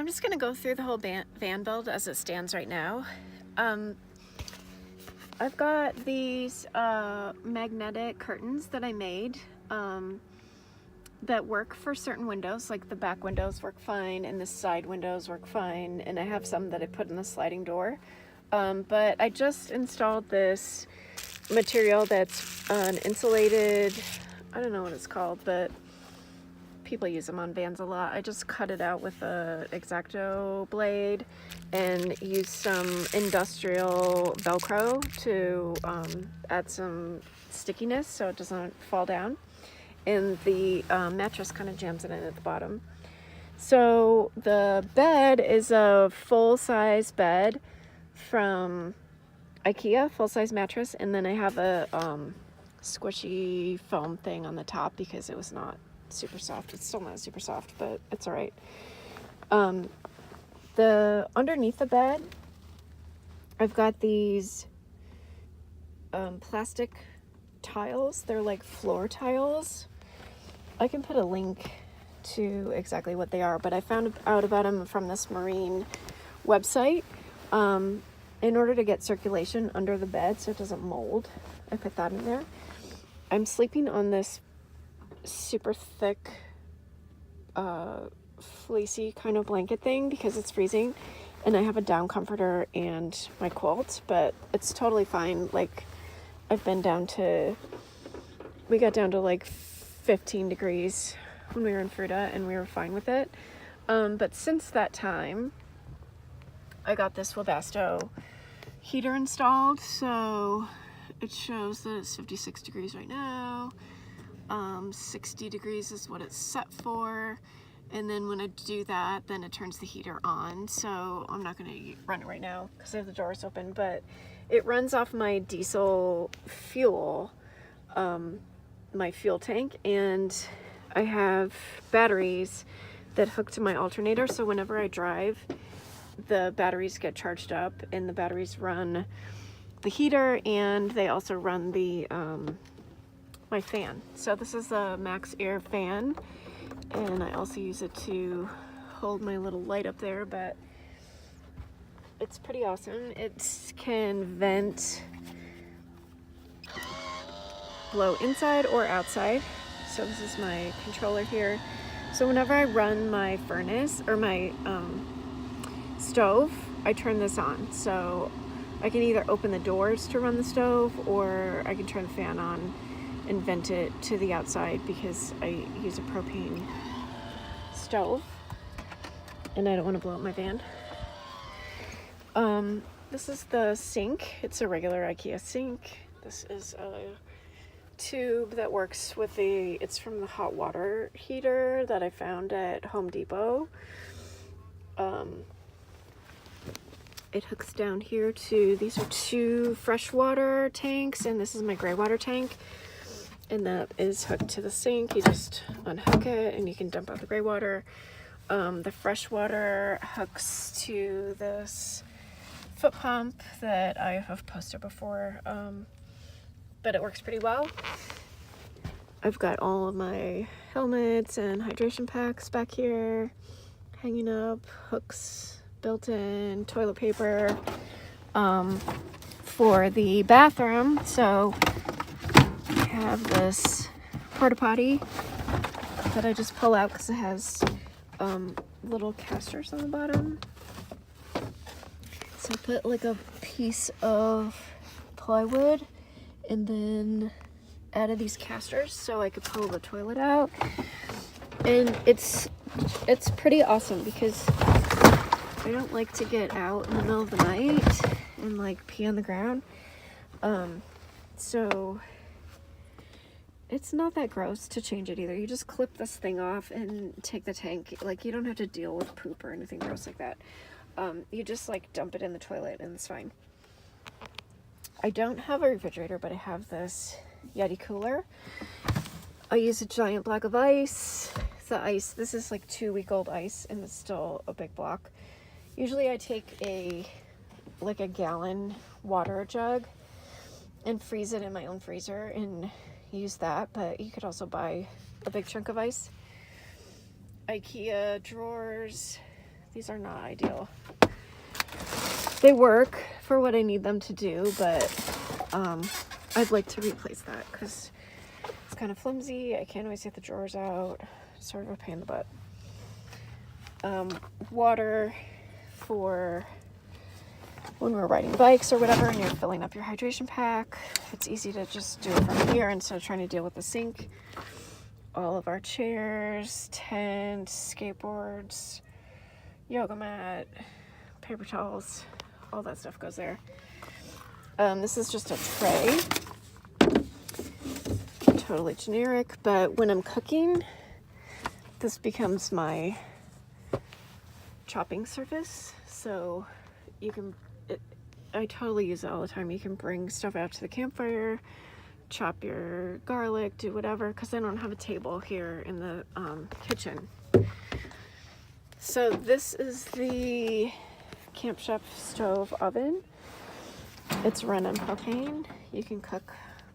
I'm just going to go through the whole van build as it stands right now. I've got these magnetic curtains that I made that work for certain windows, like the back windows work fine and the side windows work fine, and I have some that I put in the sliding door. But I just installed this material that's an insulated, I don't know what it's called, but people use them on vans a lot. I just cut it out with a X-Acto blade and used some industrial Velcro to add some stickiness so it doesn't fall down. And the mattress kind of jams it in at the bottom. So the bed is a full-size bed from IKEA, full-size mattress, and then I have a squishy foam thing on the top because it was not super soft. It's still not super soft, but it's all right. The underneath the bed, I've got these plastic tiles. They're like floor tiles. I can put a link to exactly what they are, but I found out about them from this marine website. In order to get circulation under the bed so it doesn't mold, I put that in there. I'm sleeping on this super thick fleecy kind of blanket thing because it's freezing, and I have a down comforter and my quilt, but it's totally fine. Like, I've been we got down to like 15 degrees when we were in Fruta and we were fine with it. But since that time, I got this Webasto heater installed, so it shows that it's 56 degrees right now. 60 degrees is what it's set for, and then when I do that, then it turns the heater on. So I'm not going to run it right now because I have the doors open, but it runs off my diesel fuel, my fuel tank, and I have batteries that hook to my alternator, so whenever I drive, the batteries get charged up, and the batteries run the heater, and they also run the my fan. So this is a Max Air fan, and I also use it to hold my little light up there, but it's pretty awesome. It can vent, blow inside or outside. So this is my controller here. So whenever I run my furnace or my stove, I turn this on. So I can either open the doors to run the stove, or I can turn the fan on and vent it to the outside because I use a propane stove and I don't want to blow up my van. This is the sink. It's a regular IKEA sink. This is a tube that works with it's from the hot water heater that I found at Home Depot. It hooks down here to, these are two freshwater tanks, and this is my gray water tank, and that is hooked to the sink. You just unhook it and you can dump out the gray water. The freshwater hooks to this foot pump that I have posted before, but it works pretty well. I've got all of my helmets and hydration packs back here, hanging up, hooks built in, toilet paper for the bathroom. So I have this porta potty that I just pull out because it has little casters on the bottom. So I put like a piece of plywood and then added these casters so I could pull the toilet out. And it's pretty awesome because I don't like to get out in the middle of the night and like pee on the ground. So it's not that gross to change it either. You just clip this thing off and take the tank. Like, you don't have to deal with poop or anything gross like that. You just like dump it in the toilet and it's fine. I don't have a refrigerator, but I have this Yeti cooler. I use a giant block of ice. The ice, this is like 2-week-old ice, and it's still a big block. Usually I take a gallon water jug and freeze it in my own freezer and use that, but you could also buy a big chunk of ice. IKEA drawers. These are not ideal. They work for what I need them to do, but I'd like to replace that because it's kind of flimsy. I can't always get the drawers out. It's sort of a pain in the butt. Water for when we're riding bikes or whatever and you're filling up your hydration pack. It's easy to just do it from here instead of trying to deal with the sink. All of our chairs, tents, skateboards, yoga mat, paper towels, all that stuff goes there. This is just a tray. Totally generic, but when I'm cooking, this becomes my chopping surface. So you can, I totally use it all the time. You can bring stuff out to the campfire, chop your garlic, do whatever, because I don't have a table here in the kitchen. So this is the Camp Chef stove oven. It's run on propane. You can cook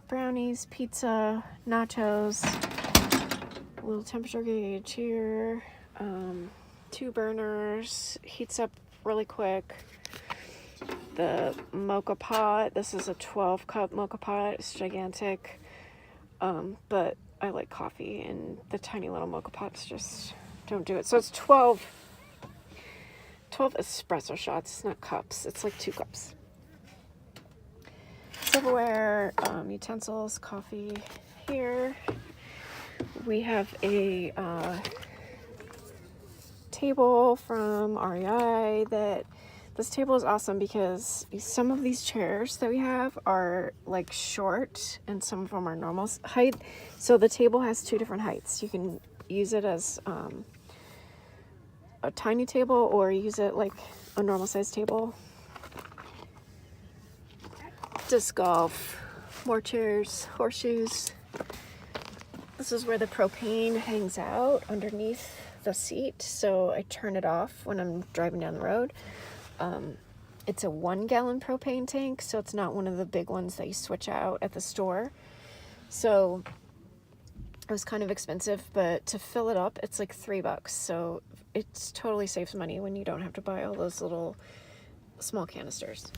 brownies, pizza, nachos, a little temperature gauge here, 2 burners, heats up really quick. The mocha pot, this is a 12 cup mocha pot. It's gigantic, but I like coffee and the tiny little mocha pots just don't do it. So it's 12 espresso shots. It's not cups, it's like 2 cups. Silverware, utensils, coffee here. We have a table from REI. This table is awesome because some of these chairs that we have are like short and some of them are normal height. So the table has 2 different heights. You can use it as a tiny table or use it like a normal size table. Disc golf, more chairs, horseshoes. This is where the propane hangs out underneath the seat, so I turn it off when I'm driving down the road. It's a 1 gallon propane tank, so it's not one of the big ones that you switch out at the store. So it was kind of expensive, but to fill it up, it's like $3. So it totally saves money when you don't have to buy all those little small canisters.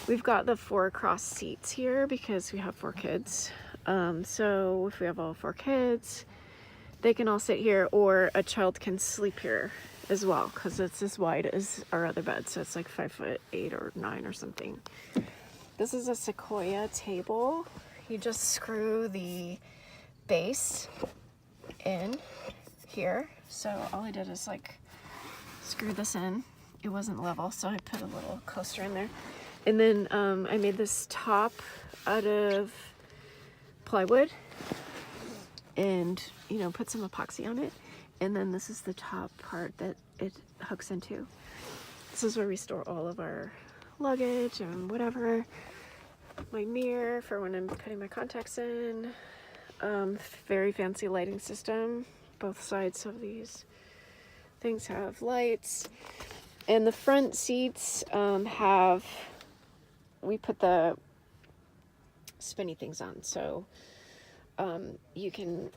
We've got the 4 cross seats here because we have 4 kids. So if we have all 4 kids, they can all sit here, or a child can sleep here as well because it's as wide as our other bed. So it's like 5'8" or 9 or something. This is a Sequoia table. You just screw the base in here. So all I did is like screw this in. It wasn't level, so I put a little coaster in there. And then I made this top out of plywood and, you know, put some epoxy on it. And then this is the top part that it hooks into. This is where we store all of our luggage and whatever. My mirror for when I'm putting my contacts in. Very fancy lighting system. Both sides of these things have lights. And the front seats we put the spinny things on. So you can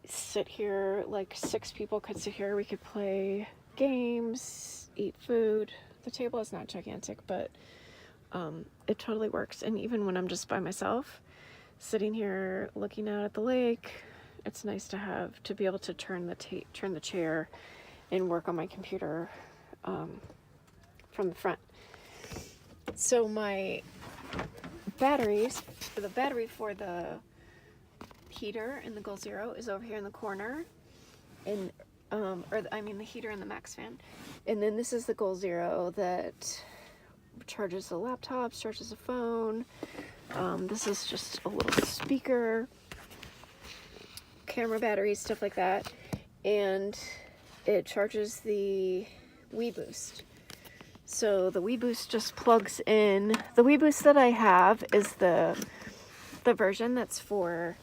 sit here, like 6 people could sit here. We could play games, eat food. The table is not gigantic, but it totally works. And even when I'm just by myself, sitting here looking out at the lake, it's nice to be able to turn the chair and work on my computer from the front. So my batteries, the battery for the heater in the Goal Zero is over here in the corner, and the heater in the Max fan. And then this is the Goal Zero that charges the laptops, charges the phone. This is just a little speaker, camera batteries, stuff like that. And it charges the WeBoost. So the WeBoost just plugs in. The WeBoost that I have is the version that's for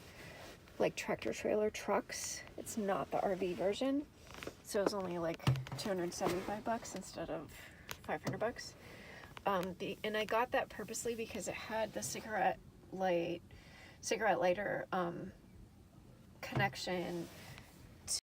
like tractor trailer trucks. It's not the RV version. So it's only like $275 instead of $500. And I got that purposely because it had the cigarette lighter connection